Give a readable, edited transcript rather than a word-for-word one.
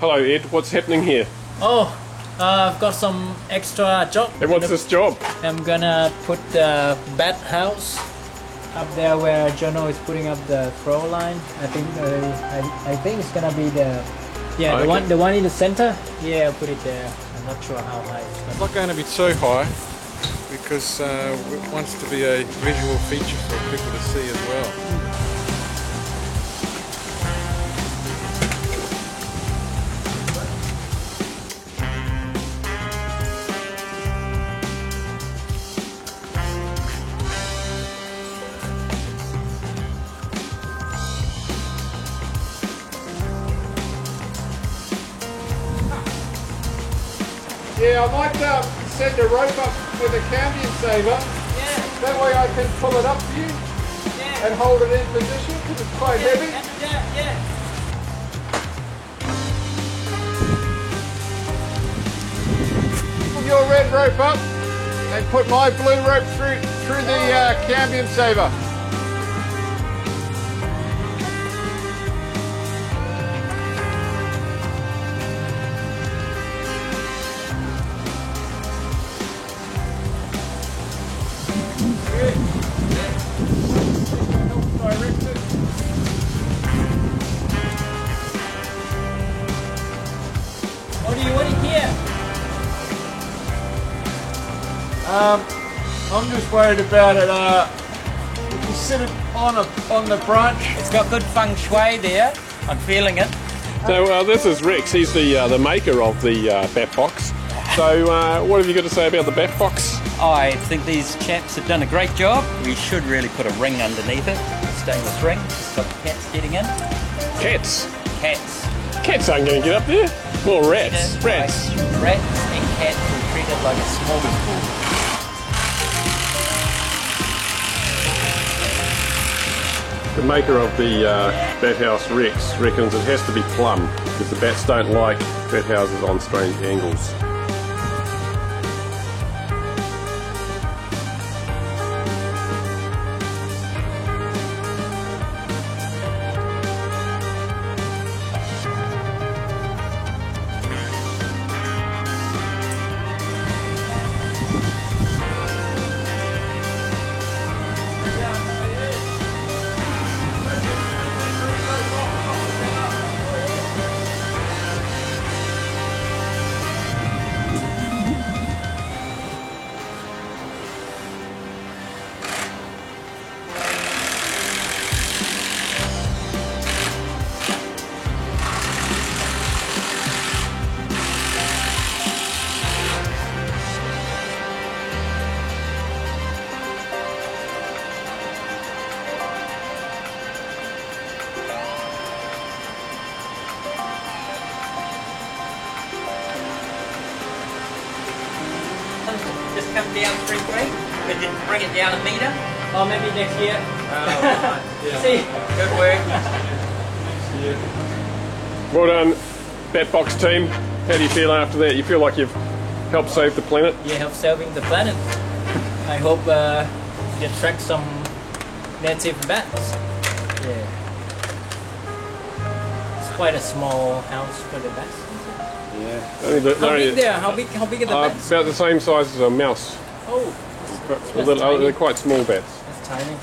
Hello Ed, what's happening here? Oh, I've got some extra job. And what's this job? I'm gonna put the bat house up there where Jono is putting up the throw line. I think it's gonna be the the one in the center. Yeah, I'll put it there. I'm not sure how high. It's not going to be too high because it wants to be a visual feature for people to see as well. Yeah, I might send a rope up with a cambium saver. Yeah. That way I can pull it up for you and hold it in position because it's quite heavy. Yeah. Pull your red rope up and put my blue rope through the cambium saver. What do you want here? I'm just worried about it. If you sit it on the branch, It's got good feng shui there. I'm feeling it. So this is Rex, he's the maker of the bat box. So what have you got to say about the bat box? I think these chaps have done a great job. We should really put a ring underneath it, a stainless ring, to stop the cats getting in. Cats? Cats. Cats aren't going to get up there. More rats. Rats. Rats and cats are treated like a smorgasbord. The maker of the bat house, Rex, reckons it has to be plumb because the bats don't like bat houses on strange angles. Just come down 3 feet, but then bring it down a metre. Or maybe next year. Yeah. See? Good work. Well done, bat box team. How do you feel after that? You feel like you've helped save the planet? Yeah, help saving the planet. I hope you attract some native bats. Yeah. It's quite a small house for the bats. Yeah. How big they are? How big are the bats? About the same size as a mouse. Oh, They're quite small bats. that's tiny.